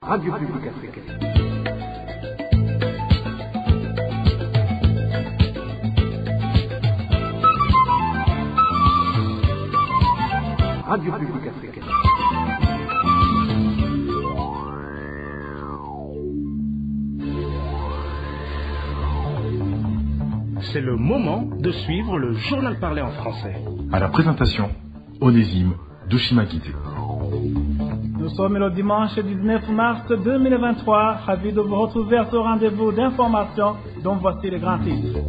Radio Publique Africaine. Radio Publique Africaine. C'est le moment de suivre le journal parlé en français. À la présentation, Onésime Douchimagité. Nous sommes le dimanche 19 mars 2023, ravis de vous retrouver à ce rendez-vous d'information dont voici les grands titres.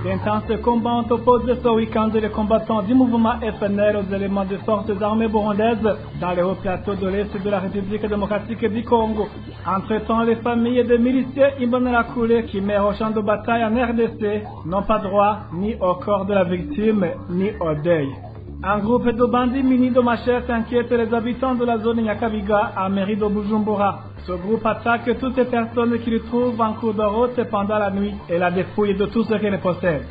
D'intenses combats ont opposé ce week-end les combattants du mouvement FNL aux éléments des forces armées burundaises dans les hauts plateaux de l'Est de la République démocratique du Congo. Entre-temps, les familles des miliciens Imbonerakure qui meurent au champ de bataille en RDC n'ont pas droit ni au corps de la victime ni au deuil. Un groupe de bandits munis de machettes inquiète les habitants de la zone Nyakabiga à mairie de Bujumbura. Ce groupe attaque toutes les personnes qui le trouvent en cours de route pendant la nuit et la dépouille de tout ce qu'elle possède.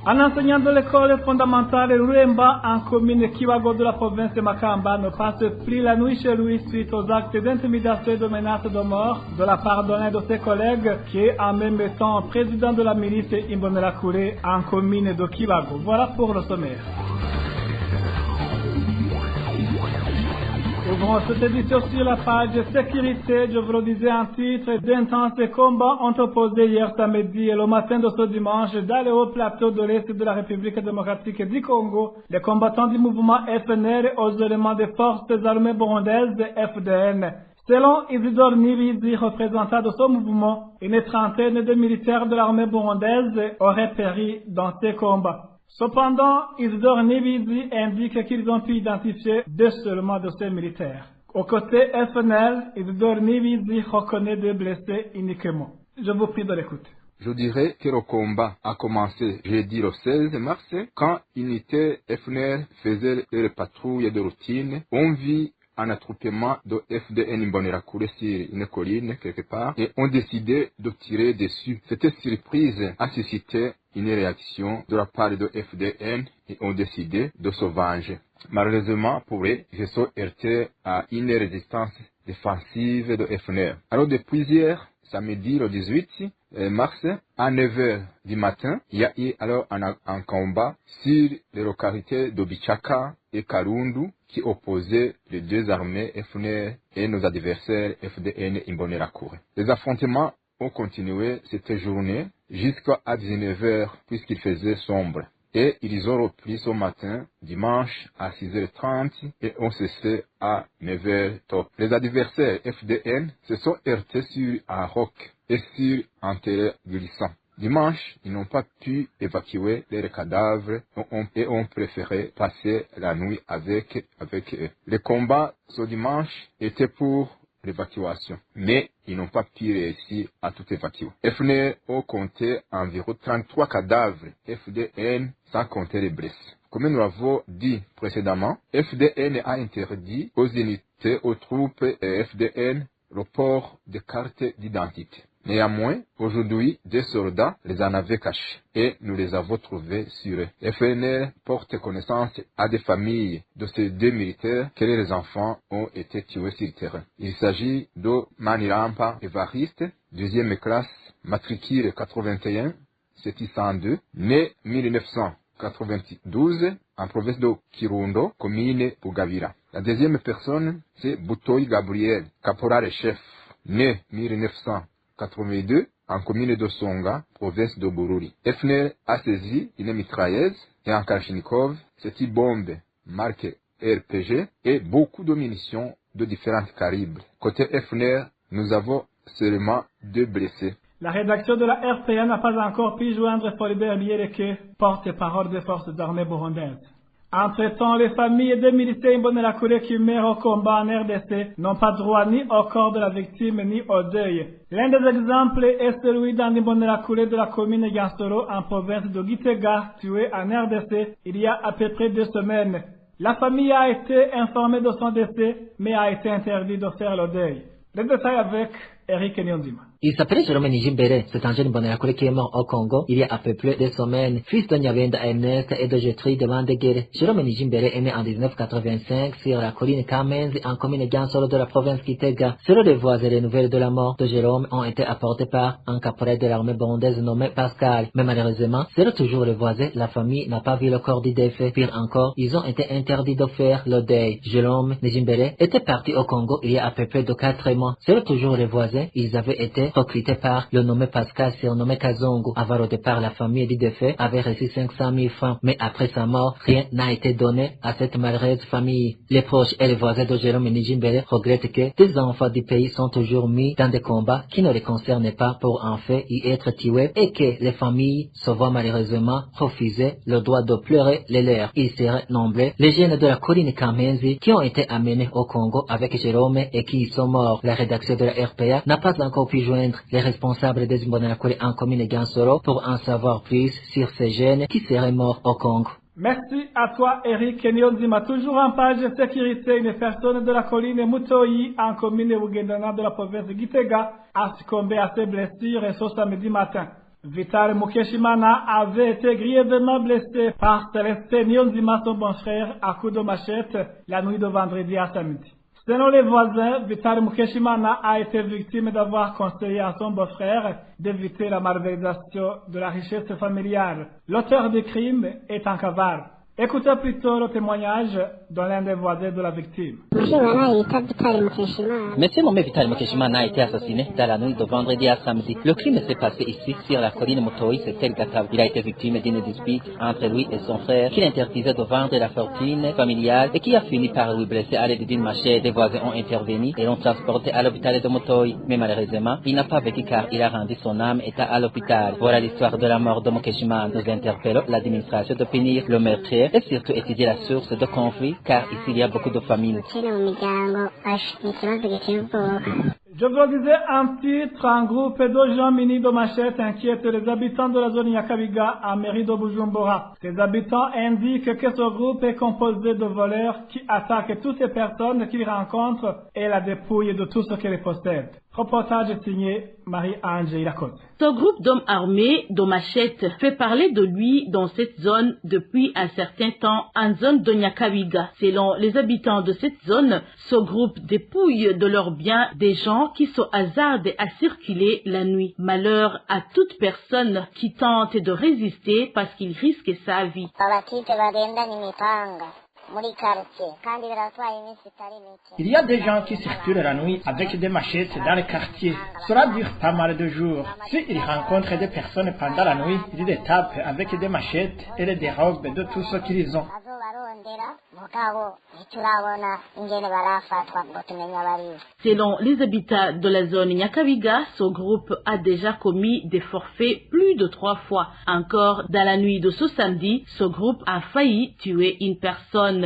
Un enseignant de l'école fondamentale Ruemba en commune Kiwago de la province de Makamba ne passe plus la nuit chez lui suite aux actes d'intimidation et de menaces de mort de la part d'un de ses collègues qui est en même temps président de la milice Imbonerakure en commune de Kiwago. Voilà pour le sommaire. Ouvrons cette édition sur la page sécurité. Je vous le disais en titre, d'intenses combats ont opposé hier samedi et le matin de ce dimanche dans les hauts plateaux de l'Est de la République démocratique du Congo, les combattants du mouvement FNL aux éléments des forces armées burundaises FDN. Selon Isidore Nibizi, représentant de ce mouvement, une trentaine de militaires de l'armée burundaise auraient péri dans ces combats. Cependant, Isidore Nibizi indique qu'ils ont pu identifier deux seulement de ces militaires. Au côté FNL, Isidore Nibizi reconnaît des blessés uniquement. Je vous prie de l'écouter. Je dirais que le combat a commencé jeudi le 16 mars quand unité FNL faisait leur patrouille de routine. On vit un attroupement de FDN Imbonerakure sur une colline quelque part et ont décidé de tirer dessus. Cette surprise a suscité une réaction de la part de FDN et ont décidé de se venger. Malheureusement pour eux, ils sont heurtés à une résistance défensive de FNL. Alors depuis hier, samedi le 18 mars, à 9h du matin, il y a eu alors un combat sur les localités d'Obichaka et Karundu qui opposaient les deux armées FNL et nos adversaires FDN Imbonerakure. Les affrontements ont continué cette journée jusqu'à 19h puisqu'il faisait sombre. Et ils ont repris ce matin, dimanche, à 6h30 et ont cessé à 9h top. Les adversaires FDN se sont heurtés sur un roc et sur un terrain glissant. Dimanche, ils n'ont pas pu évacuer leurs cadavres et ont préféré passer la nuit avec eux. Le combat ce dimanche était pour l'évacuation, mais ils n'ont pas pu réussir à tout évacuer. FNL ont compté environ 33 cadavres FDN sans compter les blessés. Comme nous l'avons dit précédemment, FDN a interdit aux unités, aux troupes FDN le port de cartes d'identité. Néanmoins, aujourd'hui, des soldats les en avaient cachés et nous les avons trouvés sur eux. FNL porte connaissance à des familles de ces deux militaires que les enfants ont été tués sur le terrain. Il s'agit de Manirampa Evariste, deuxième classe, matricule 81 702, né 1992 en province de Kirundo, commune Bugavira. La deuxième personne, c'est Butoyi Gabriel, caporal-chef, né 1982 en commune de Songa, province de Bururi. FNL a saisi une mitrailleuse et un Kalachnikov, cette bombe marque RPG et beaucoup de munitions de différents calibres. Côté FNL, nous avons seulement 2 blessés. La rédaction de la RPA n'a pas encore pu joindre Floribert Biereke, porte-parole des forces armées burundaises. Entre-temps, les familles des militaires Imbonerakure qui meurent au combat en RDC n'ont pas droit ni au corps de la victime ni au deuil. L'un des exemples est celui d'un Imbonerakure de la commune Gansoro en province de Gitega, tué en RDC il y a à peu près 2 semaines. La famille a été informée de son décès, mais a été interdit de faire le deuil. Les détails avec Eric Nyonzima. Il s'appelait Jérôme Nijimbere, c'est un jeune Imbonerakure qui est mort au Congo il y a à peu près 2 semaines, fils de Nyabenda Ernest et de Gertrude Vandegere. Jérôme Nijimbere est né en 1985 sur la colline Kamenzi en commune Gansoro de la province Kitega. Selon les voix et les nouvelles de la mort de Jérôme ont été apportées par un caporal de l'armée burundaise nommé Pascal. Mais malheureusement, selon toujours les voisins, la famille n'a pas vu le corps du défunt. Pire encore, ils ont été interdits de faire le deuil. Jérôme Nijimbere était parti au Congo il y a à peu près de 4 mois. Selon toujours les voisins, ils avaient été recruté par le nommé Pascal surnommé Kazungu. Avant au départ, la famille du défunt avait reçu 500 000 francs, mais après sa mort, rien n'a été donné à cette malheureuse famille. Les proches et les voisins de Jérôme Nijimbere regrettent que des enfants du pays sont toujours mis dans des combats qui ne les concernent pas pour en fait y être tués et que les familles se voient malheureusement refuser le droit de pleurer les leurs. Ils seraient nombreux, les jeunes de la colline Kamenzi qui ont été amenés au Congo avec Jérôme et qui y sont morts. La rédaction de la RPA n'a pas encore pu joindre les responsables des Imbonerakure en commune Gansoro pour en savoir plus sur ces jeunes qui seraient morts au Congo. Merci à toi, Eric Nyonzima. Toujours en page sécurité, une personne de la colline Mutoyi en commune Bugendana de la province de Gitega a succombé à ses blessures et ce samedi matin. Vital Mukeshimana avait été grièvement blessé par Célestin Nyonzima, son bon frère, à coups de machette la nuit de vendredi à samedi. Selon les voisins, Vital Mukeshimana a été victime d'avoir conseillé à son beau-frère d'éviter la malversation de la richesse familiale. L'auteur du crime est en cavale. Écoutez plutôt le témoignage de l'un des voisins de la victime. Monsieur nommé Vital Mukeshimana a été assassiné dans la nuit de vendredi à samedi. Le crime s'est passé ici, sur la colline Mutoyi, c'est El Gatav. Il a été victime d'une dispute entre lui et son frère qui l'interdisait de vendre la fortune familiale et qui a fini par lui blesser à l'aide d'une machette. Les voisins ont intervenu et l'ont transporté à l'hôpital de Mutoyi. Mais malheureusement, il n'a pas vécu car il a rendu son âme état à l'hôpital. Voilà l'histoire de la mort de Mukeshimana. Nous interpellons l'administration de punir le meurtrier et surtout étudier la source de conflit car ici il y a beaucoup de familles. Je vous disais un titre, un groupe de gens munis de machettes inquiète les habitants de la zone Nyakabiga en mairie de Bujumbura. Ces habitants indiquent que ce groupe est composé de voleurs qui attaquent toutes les personnes qu'ils rencontrent et la dépouillent de tout ce qu'elles possèdent. Reportage signé Marie-Ange Irakoze. Ce groupe d'hommes armés de machettes fait parler de lui dans cette zone depuis un certain temps en zone de Nyakabiga. Selon les habitants de cette zone, ce groupe dépouille de leurs biens des gens qui se hasardent à circuler la nuit. Malheur à toute personne qui tente de résister parce qu'il risque sa vie. Il y a des gens qui circulent la nuit avec des machettes dans les quartiers. Cela dure pas mal de jours. S'ils rencontrent des personnes pendant la nuit, ils les tapent avec des machettes et les dérobent de tout ce qu'ils ont. Selon les habitants de la zone Nyakabiga, ce groupe a déjà commis des forfaits plus de 3 fois. Encore dans la nuit de ce samedi, ce groupe a failli tuer une personne.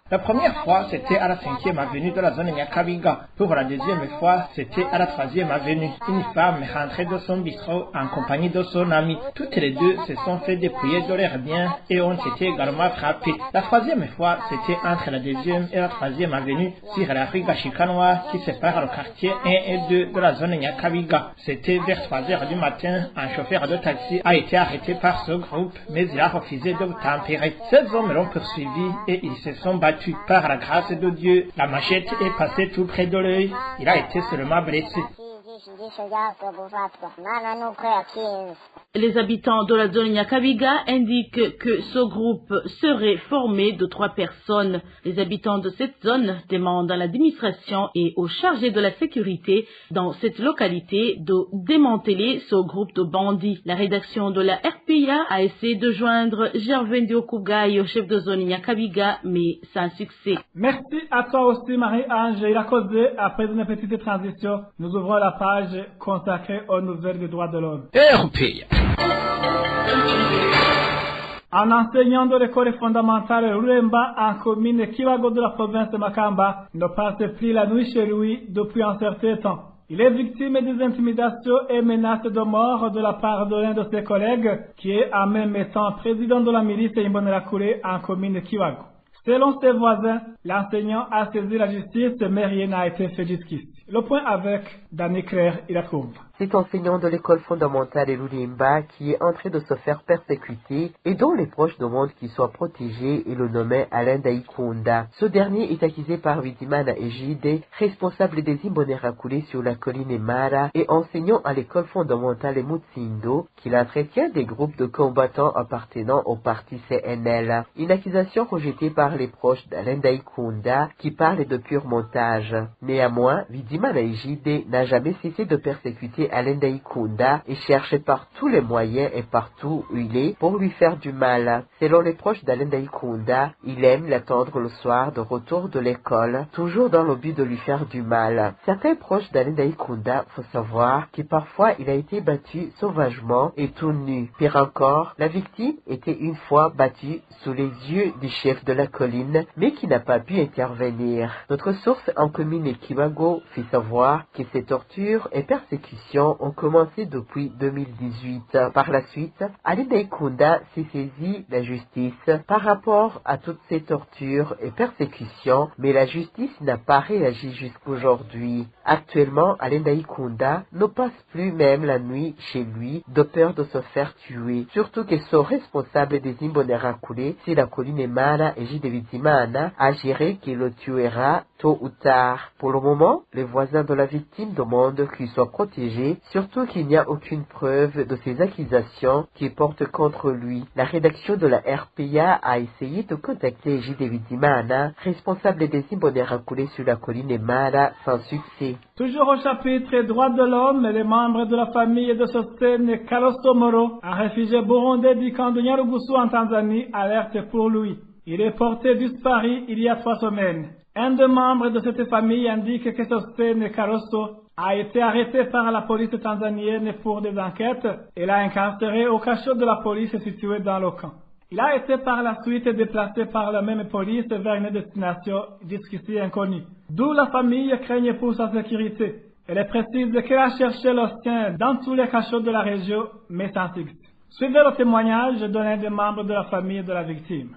La première fois, c'était à la 5e avenue de la zone Nyakabiga. Pour la deuxième fois, c'était à la 3e avenue. Une femme rentrait de son bistrot en compagnie de son ami. Toutes les deux se sont fait dépouiller de leurs biens et ont été également frappées. La 3e fois, c'était entre la 2e et la 3e avenue sur la rue Gashikanoa qui sépare le quartier 1 et 2 de la zone Nyakabiga. C'était vers 3 heures du matin. Un chauffeur de taxi a été arrêté par ce groupe, mais il a refusé de tempérer. Ces hommes l'ont poursuivi et ils se sont battus. Par la grâce de Dieu, la machette est passée tout près de l'œil. Il a été seulement blessé. Les habitants de la zone Nyakabiga indiquent que ce groupe serait formé de 3 personnes. Les habitants de cette zone demandent à l'administration et aux chargés de la sécurité dans cette localité de démanteler ce groupe de bandits. La rédaction de la RPA a essayé de joindre Gervais Ndiokugaï, au chef de zone Nyakabiga, mais sans succès. Merci à toi aussi, Marie-Ange Irakoze. Après une petite transition, nous ouvrons la page consacrée aux nouvelles des droits de l'homme. RPA. Un enseignant de l'école fondamentale Ruremba en commune Kibago de la province de Makamba ne passe plus la nuit chez lui depuis un certain temps. Il est victime des intimidations et menaces de mort de la part de l'un de ses collègues qui est en même temps président de la milice Imbonerakure en commune Kibago. Selon ses voisins, l'enseignant a saisi la justice, mais rien n'a été fait jusqu'ici. Le point avec Danny Claire, il la trouve. Cet enseignant de l'école fondamentale Elulimba qui est en train de se faire persécuter et dont les proches demandent qu'il soit protégé et le nommé Alain Daikunda. Ce dernier est accusé par Vidimana Ejide, responsable des Imbonerakure sur la colline Mara et enseignant à l'école fondamentale Mutsindo, qu'il entretient des groupes de combattants appartenant au parti CNL. Une accusation rejetée par les proches d'Alain Daikunda qui parlent de pur montage. Néanmoins, Vidimana Ejide n'a jamais cessé de persécuter Alain Daikunda et cherche par tous les moyens et partout où il est pour lui faire du mal. Selon les proches d'Alain Daikunda, il aime l'attendre le soir de retour de l'école, toujours dans le but de lui faire du mal. Certains proches d'Alain Daikunda faut savoir que parfois il a été battu sauvagement et tout nu. Pire encore, la victime était une fois battue sous les yeux du chef de la colline, mais qui n'a pas pu intervenir. Notre source en commune Kimago fait savoir que ces tortures et persécutions ont commencé depuis 2018. Par la suite, Alain Daikunda s'est saisi la justice par rapport à toutes ces tortures et persécutions, mais la justice n'a pas réagi jusqu'aujourd'hui. Actuellement, Alain Daikunda ne passe plus même la nuit chez lui de peur de se faire tuer. Surtout que son responsable des Imbonerakure, c'est la colline Mara et Ejide Vidimana, a géré qu'il le tuera tôt ou tard. Pour le moment, les voisins de la victime demandent qu'il soit protégé, surtout qu'il n'y a aucune preuve de ces accusations qui portent contre lui. La rédaction de la RPA a essayé de contacter Ejide Vidimana, responsable des Imbonerakure sur la colline Mara, sans succès. Toujours au chapitre droits de l'homme, les membres de la famille de Sostene Karoso Moro, un réfugié burundais du camp de Nyarugusu en Tanzanie, alerte pour lui. Il est porté disparu il y a 3 semaines. Un des membres de cette famille indique que Sostene Karoso a été arrêté par la police tanzanienne pour des enquêtes et l'a incarcéré au cachot de la police situé dans le camp. Il a été par la suite déplacé par la même police vers une destination jusqu'ici inconnue, d'où la famille craignait pour sa sécurité. Elle précise qu'elle a cherché le sien dans tous les cachots de la région, mais sans succès. Suivez le témoignage d'un des membres de la famille de la victime.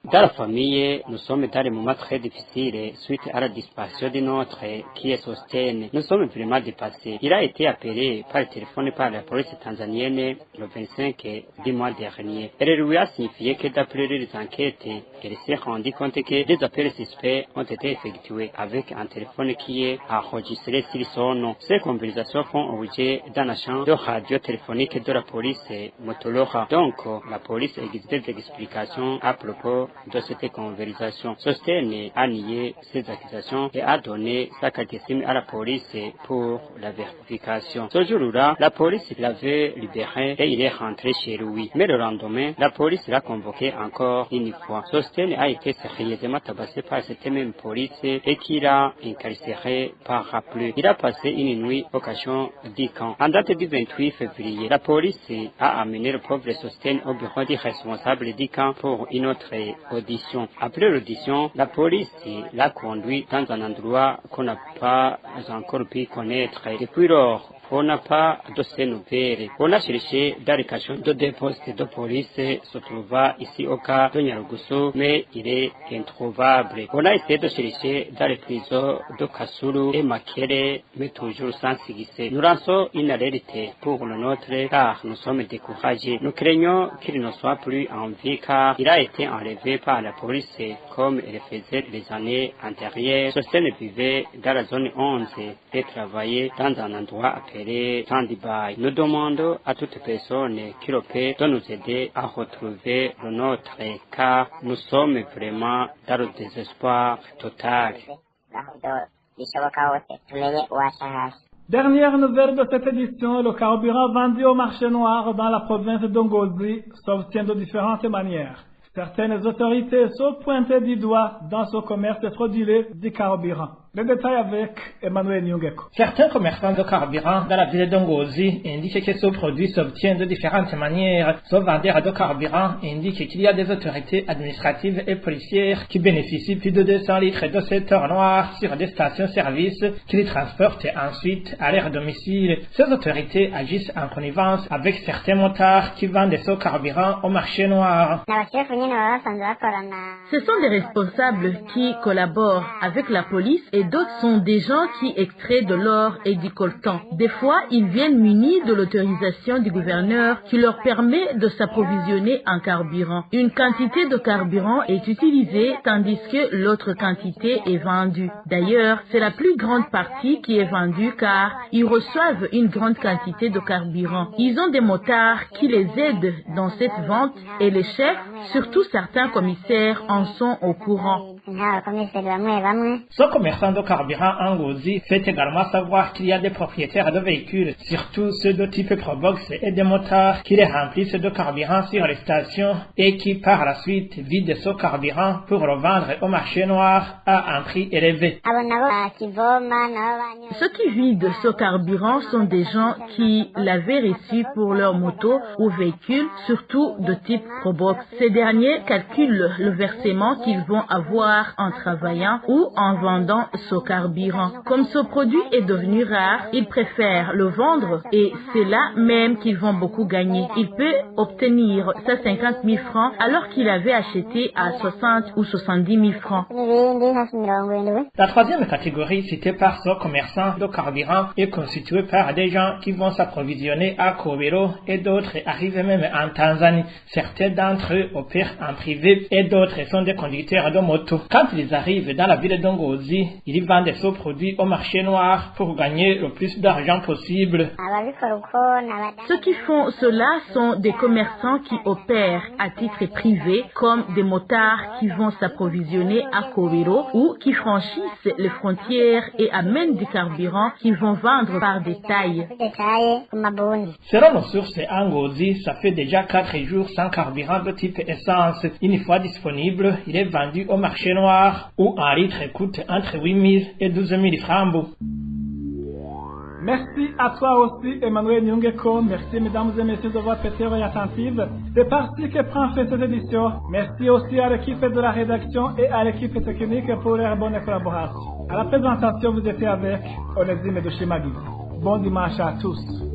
Dans la famille, nous sommes dans des moments très difficiles suite à la disparition de notre qui est Sostene. Nous sommes vraiment dépassés. Il a été appelé par téléphone par la police tanzanienne le 25 du mois dernier. Elle lui a signifié que d'après les enquêtes, elle s'est rendu compte que des appels suspects ont été effectués avec un téléphone qui est enregistré sur son nom. Ces conversations font objet d'un champ de radio téléphonique de la police Motolora. Donc, la police exige des explications à propos de cette conversation. Sostene a nié ces accusations et a donné sa catéchisme à la police pour la vérification. Ce jour-là, la police l'avait libéré et il est rentré chez lui. Mais le lendemain, la police l'a convoqué encore une fois. Sostene a été sérieusement tabassé par cette même police et qu'il a incarcéré par après. Il a passé une nuit au cachot du camp. En date du 28 février, la police a amené le pauvre Sostene au bureau du responsable du camp pour une autre audition. Après l'audition, la police l'a conduit dans un endroit qu'on n'a pas encore pu connaître. Depuis lors, on n'a pas de ces nouvelles. On a cherché dans les cachots de deux postes de police se trouva ici au cas de Nyarugusu, mais il est introuvable. On a essayé de chercher dans les prisons de Kasulu et Makere, mais toujours sans succès. Nous lançons une alerte pour le nôtre car nous sommes découragés. Nous craignons qu'il ne soit plus en vie car il a été enlevé par la police comme il faisait les années antérieures. Sostene vivait dans la zone 11 et travaillait dans un endroit appelé Tandibai. Nous demandons à toute personne qui le peut de nous aider à retrouver le nôtre car nous sommes vraiment dans le désespoir total. Dernière nouvelle de cette édition, le carburant vendu au marché noir dans la province d'Ongozi s'obtient de différentes manières. Certaines autorités sont pointées du doigt dans ce commerce frauduleux du carburant. Les détails avec Emmanuel Nyungeko. Certains commerçants de carburant dans la ville d'Ongozi indiquent que ce produit s'obtient de différentes manières. Ce vendeur de carburant indique qu'il y a des autorités administratives et policières qui bénéficient plus de 200 litres de cette or noir sur des stations-service qui les transportent ensuite à leur domicile. Ces autorités agissent en connivence avec certains motards qui vendent ce carburant au marché noir. Ce sont des responsables qui collaborent avec la police et d'autres sont des gens qui extraient de l'or et du coltan. Des fois, ils viennent munis de l'autorisation du gouverneur qui leur permet de s'approvisionner en carburant. Une quantité de carburant est utilisée tandis que l'autre quantité est vendue. D'ailleurs, c'est la plus grande partie qui est vendue car ils reçoivent une grande quantité de carburant. Ils ont des motards qui les aident dans cette vente et les chefs, surtout certains commissaires, en sont au courant. Ce commerçant de carburant en Ngozi fait également savoir qu'il y a des propriétaires de véhicules, surtout ceux de type Probox et des motards qui les remplissent de carburant sur les stations et qui par la suite vident ce carburant pour le vendre au marché noir à un prix élevé. Ceux qui vident ce carburant sont des gens qui l'avaient reçu pour leur moto ou véhicule, surtout de type Probox. Ces derniers calculent le versement qu'ils vont avoir en travaillant ou en vendant ce carburant. Comme ce produit est devenu rare, ils préfèrent le vendre et c'est là même qu'ils vont beaucoup gagner. Il peut obtenir 50 000 francs alors qu'il avait acheté à 60 ou 70 000 francs. La troisième catégorie citée par ce commerçant de carburant est constituée par des gens qui vont s'approvisionner à Kobero et d'autres arrivent même en Tanzanie. Certains d'entre eux opèrent en privé et d'autres sont des conducteurs de moto. Quand ils arrivent dans la ville d'Ongozi, ils vendent ce produit au marché noir pour gagner le plus d'argent possible. Ceux qui font cela sont des commerçants qui opèrent à titre privé, comme des motards qui vont s'approvisionner à Kobero ou qui franchissent les frontières et amènent du carburant qu'ils vont vendre par détail. Selon nos sources à Ngozi, ça fait déjà 4 jours sans carburant de type essence. Une fois disponible, il est vendu au marché noir où un litre coûte entre 8 000 et 12 000 francs. Merci à toi aussi, Emmanuel Nyungeko. Merci, mesdames et messieurs, de votre oreille attentive. C'est parti que prend fait cette édition. Merci aussi à l'équipe de la rédaction et à l'équipe technique pour leur bonne collaboration. À la présentation, vous étiez avec Onésime de Chimagui. Bon dimanche à tous.